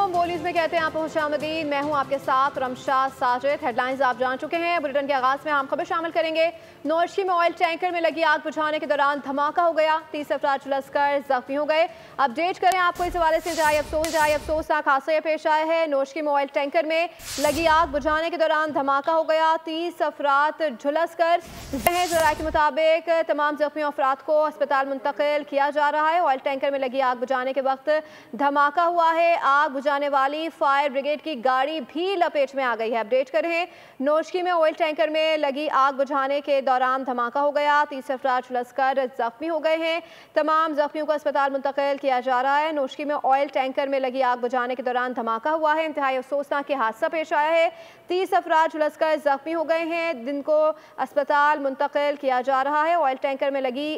अस्सलामुअलैकुम। वो न्यूज़ में कहते हैं आप खुशामदीद। मैं हूं आपके साथ रमशा साजिद। हेडलाइंस आप जान चुके हैं। बुलेटिन के आगाज़ में हम खबर शामिल करेंगे। नौशी में ऑयल टैंकर में लगी आग बुझाने के दौरान धमाका हो गया, 30 अफराद झुलसकर जख्मी हो गए। अपडेट करें आपको इस हवाले से। इंतहाई अफसोसनाक हादसा पेश आया है। नौशी में ऑयल टैंकर में लगी आग बुझाने के दौरान धमाका हो गया, 30 अफराद झुलसकर जराये के मुताबिक तमाम जख्मी अफराद को अस्पताल मुंतकिल किया जा रहा है। ऑयल टैंकर में लगी आग बुझाने के वक्त धमाका हुआ है। आग बुझाने वाली फायर ब्रिगेड की गाड़ी भी लपेट में आ गई है। अपडेट करें, नौशकी में ऑयल टैंकर में लगी आग बुझाने के दौरान धमाका हो गया, 30 अफराद झुलसकर जख्मी हो गए हैं। तमाम जख्मियों को अस्पताल मुंतकिल किया जा रहा है। नौशकी में ऑयल टैंकर में लगी आग बुझाने के दौरान धमाका हुआ है। इंतहाई अफसोसनाक के हादसा पेश आया है, 30 अफराद झुलसकर जख्मी हो गए हैं, जिनको अस्पताल मुंतकिल किया जा रहा है। ऑयल टैंकर में लगी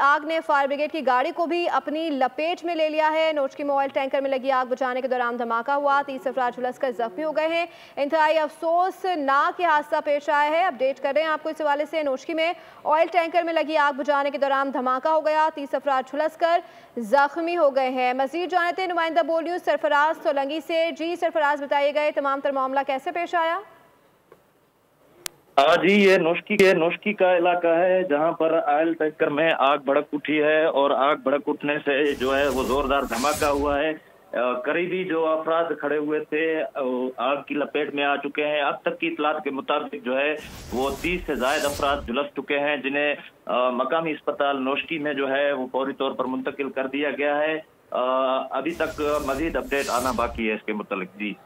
आग ने फायर ब्रिगेड की गाड़ी को भी अपनी लपेट में ले लिया है। नौशकी में ऑयल टैंकर में लगी आग बुझाने के दौरान धमाका हुआ, 30 अफराद झुलसकर जख्मी हो गए हैं। इंतहाई अफसोसनाक हादसा पेश आया है। अपडेट कर रहे हैं आपको इस हवाले से। नौशकी में ऑयल टैंकर में लगी आग बुझाने के दौरान धमाका हो गया, 30 अफराद झुलसकर जख्मी हो गए हैं। मजीद जानते हैं नुमाइंदा बोल न्यूज़ सरफराज सोलंगी से। जी सरफराज, बताइए गए तमाम तर मामला कैसे पेश आया? जी, ये नौशकी का इलाका है जहां पर ऑयल टैंकर में आग भड़क उठी है और आग भड़क उठने से जो है वो जोरदार धमाका हुआ है। करीबी जो अफराद खड़े हुए थे आग की लपेट में आ चुके हैं। अब तक की इतलात के मुताबिक जो है वो 30 से ज्यादा अफराद झुलस चुके हैं, जिन्हें मकामी अस्पताल नौशकी में जो है वो फौरी तौर पर मुंतकिल कर दिया गया है। अभी तक मजीद अपडेट आना बाकी है इसके मुतालिक। जी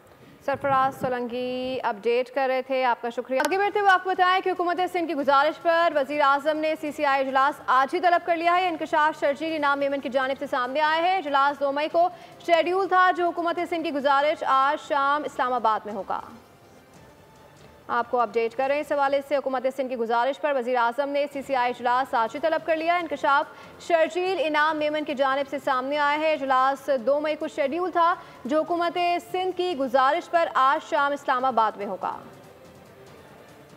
सरफराज सोलंगी अपडेट कर रहे थे, आपका शुक्रिया। आगे बढ़ते हुए आपको बताएं कि हुकूमत सिंध की गुजारिश पर वजीर आजम ने CCI इजलास आज ही तलब कर लिया है। इंकशाफ शर्जील इनाम मेमन की जानिब से सामने आया है। इजलास 2 मई को शेड्यूल था, जो हुकूमत सिंध की गुजारिश आज शाम इस्लामाबाद में होगा। आपको अपडेट करें इस हवाले से। हुकूमत सिंध की गुजारिश पर वज़ीर आज़म ने CCI इजलास आज ही तलब कर लिया। इंकशाफ शर्जील इनाम मेमन की जानिब से सामने आया है। इजलास 2 मई को शेड्यूल था, जो हुकूमत सिंध की गुजारिश पर आज शाम इस्लामाबाद में होगा।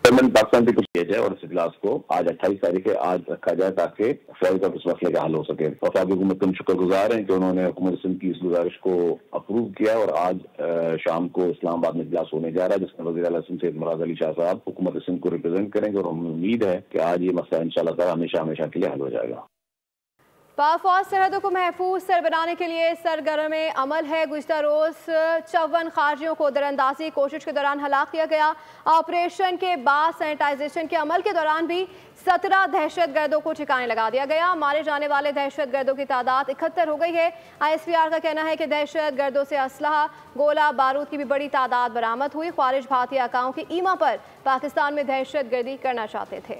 पाकिस्तान से कुछ किया जाए और इस इजलास को आज 28 तारीख है आज रखा जाए ताकि फौरी तौर पर इस मसले का हल हो सके। वफाकी हुकूमत हम शुक्रगुजार हैं कि उन्होंने हुकूमत सिंध की इस गुजारिश को अप्रूव किया और आज शाम को इस्लामाबाद में इजलास होने जा रहा है, जिसमें वज़ीर आला सिंध सैयद मुराद अली शाह साहब हुकूमत सिंध को रिप्रेजेंट करेंगे और हमें उम्मीद है कि आज ये मसला इंशाअल्लाह हमेशा हमेशा के लिए हल हो जाएगा। पाक फौज सरहदों को महफूज सर बनाने के लिए सरगर्म अमल है। गुज़िश्ता रोज़ 54 खारजियों को दरअंदाजी कोशिश के दौरान हलाक किया गया। ऑपरेशन के बाद सैनिटाइजेशन के अमल के दौरान भी 17 दहशतगर्दों को ठिकाने लगा दिया गया। मारे जाने वाले दहशतगर्दों की तादाद 71 हो गई है। ISPR का कहना है कि दहशतगर्दों से असलहा, गोला बारूद की भी बड़ी तादाद बरामद हुई। ख्वारिज भारतीय आकाओं की ईमा पर पाकिस्तान में दहशतगर्दी करना चाहते थे।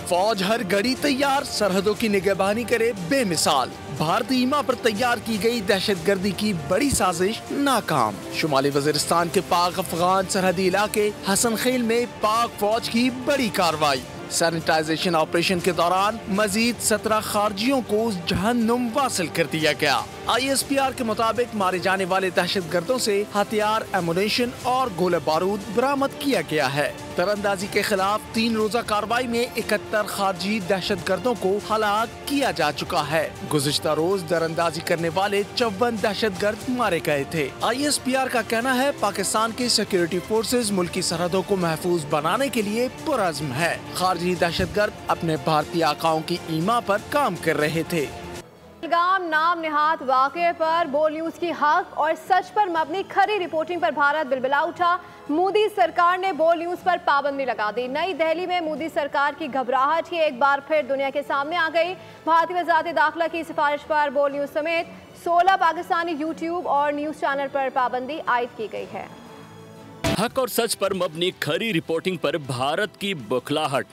फौज हर घड़ी तैयार, सरहदों की निगहबानी करे बेमिसाल। भारतीय ईमा पर तैयार की गई दहशतगर्दी की बड़ी साजिश नाकाम। शुमाली वजीरिस्तान के पाक अफगान सरहदी इलाके हसन खेल में पाक फौज की बड़ी कार्रवाई। सैनिटाइजेशन ऑपरेशन के दौरान मजीद 17 खारजियों को जहन्नुम वासिल कर दिया गया। ISPR के मुताबिक मारे जाने वाले दहशतगर्दों से हथियार, एमुनेशन और गोले बारूद बरामद किया गया है। तरंदाजी के खिलाफ 3 रोजा कार्रवाई में 71 खारजी दहशतगर्दों को हलाक किया जा चुका है। गुज़िश्ता रोज दरअंदाजी करने वाले 54 दहशतगर्द मारे गए थे। ISPR का कहना है पाकिस्तान की सिक्योरिटी फोर्सेज मुल्की सरहदों को महफूज बनाने के लिए पुरअज़्म है। खारजी दहशतगर्द अपने भारतीय आकाओं की ईमा पर काम कर रहे थे। पहलगाम नाम निहात वाक़े पर बोल न्यूज़ की हक और सच पर मबनी खरी रिपोर्टिंग पर भारत बिलबिला उठा। मोदी सरकार ने बोल न्यूज़ पर पाबंदी लगा दी। नई दिल्ली में मोदी सरकार की घबराहट ही एक बार फिर दुनिया के सामने आ गई। भारतीय वज़ारत दाखिला की सिफारिश पर बोल न्यूज़ समेत 16 पाकिस्तानी YouTube और न्यूज़ चैनल पर पाबंदी आयद की गई है। हक और सच पर मबनी खरी रिपोर्टिंग पर भारत की बौखलाहट,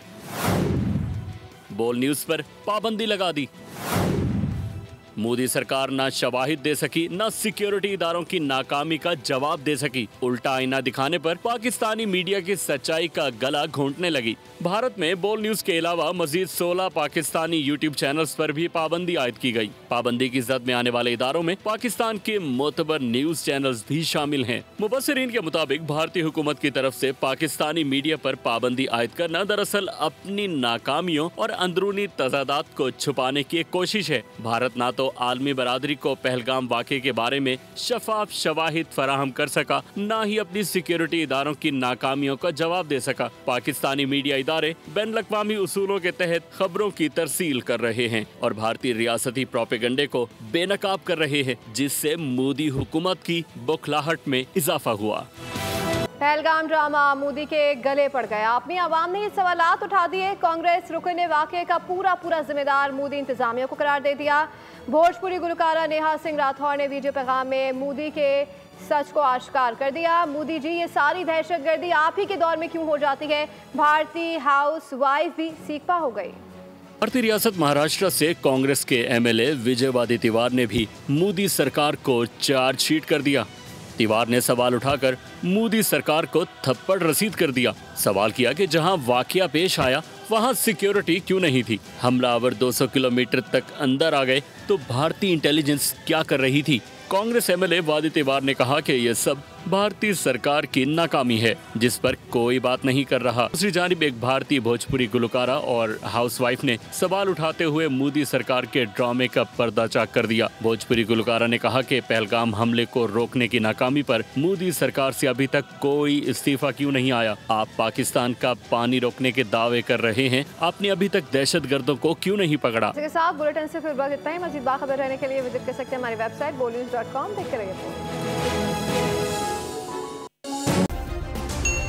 बोल न्यूज़ पर पाबंदी लगा दी। मोदी सरकार न शवाहिद दे सकी, न सिक्योरिटी इदारों की नाकामी का जवाब दे सकी। उल्टा आईना दिखाने पर पाकिस्तानी मीडिया की सच्चाई का गला घोंटने लगी। भारत में बोल न्यूज के अलावा मजीद 16 पाकिस्तानी YouTube चैनल्स पर भी पाबंदी आयद की गई। पाबंदी की जद में आने वाले इदारों में पाकिस्तान के मोतबर न्यूज चैनल्स भी शामिल हैं। मुबस्सिरीन के मुताबिक भारतीय हुकूमत की तरफ से पाकिस्तानी मीडिया पर पाबंदी आयद करना दरअसल अपनी नाकामियों और अंदरूनी तजादात को छुपाने की एक कोशिश है। भारत ना तो आलमी बरादरी को पहलगाम वाक़े के बारे में शफाफ शवाहिद फराहम कर सका, न ही अपनी सिक्योरिटी इदारों की नाकामियों का जवाब दे सका। पाकिस्तानी मीडिया इदारे बैनुल-अक़वामी उसूलों के तहत खबरों की तरसील कर रहे हैं और भारतीय रियासती प्रोपेगंडे को बेनकाब कर रहे हैं, जिससे मोदी हुकूमत की बौखलाहट में इजाफा हुआ। पहलगाम ड्रामा मोदी के गले पड़ गया। अपनी आवाम ने ये सवालात उठा दिए। कांग्रेस रुकने वाक़े का पूरा जिम्मेदार मोदी इंतजामिया को करार दे दिया। भोजपुरी गुलकारा नेहा सिंह राठौर ने वीडियो पैगाम में मोदी के सच को आश्कार कर दिया। मोदी जी, ये सारी दहशतगर्दी आप ही के दौर में क्यों हो जाती है? भारतीय हाउस वाइफ भी सीखपा हो गई। भारतीय रियासत महाराष्ट्र से कांग्रेस के MLA विजय वाडेतिवार ने भी मोदी सरकार को चार्जशीट कर दिया। तिवार ने सवाल उठाकर मोदी सरकार को थप्पड़ रसीद कर दिया। सवाल किया कि जहां वाकया पेश आया वहां सिक्योरिटी क्यों नहीं थी? हमलावर 200 किलोमीटर तक अंदर आ गए तो भारतीय इंटेलिजेंस क्या कर रही थी? कांग्रेस MLA वाडेतिवार ने कहा कि यह सब भारतीय सरकार की नाकामी है, जिस पर कोई बात नहीं कर रहा। दूसरी जानिब एक भारतीय भोजपुरी गुलकारा और हाउसवाइफ ने सवाल उठाते हुए मोदी सरकार के ड्रामे का पर्दाचाक कर दिया। भोजपुरी गुलकारा ने कहा कि पहलगाम हमले को रोकने की नाकामी पर मोदी सरकार से अभी तक कोई इस्तीफा क्यों नहीं आया? आप पाकिस्तान का पानी रोकने के दावे कर रहे हैं, आपने अभी तक दहशतगर्दों को क्यों नहीं पकड़ा? इसके साथ बुलेटिन से फिर बस इतना ही। मज़ीद बाखबर रहने के लिए विजिट कर सकते हैं हमारी वेबसाइट bolnews.com। देखते रहिए।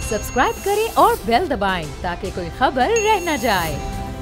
सब्सक्राइब करें और बेल दबाएं ताकि कोई खबर रह न जाए।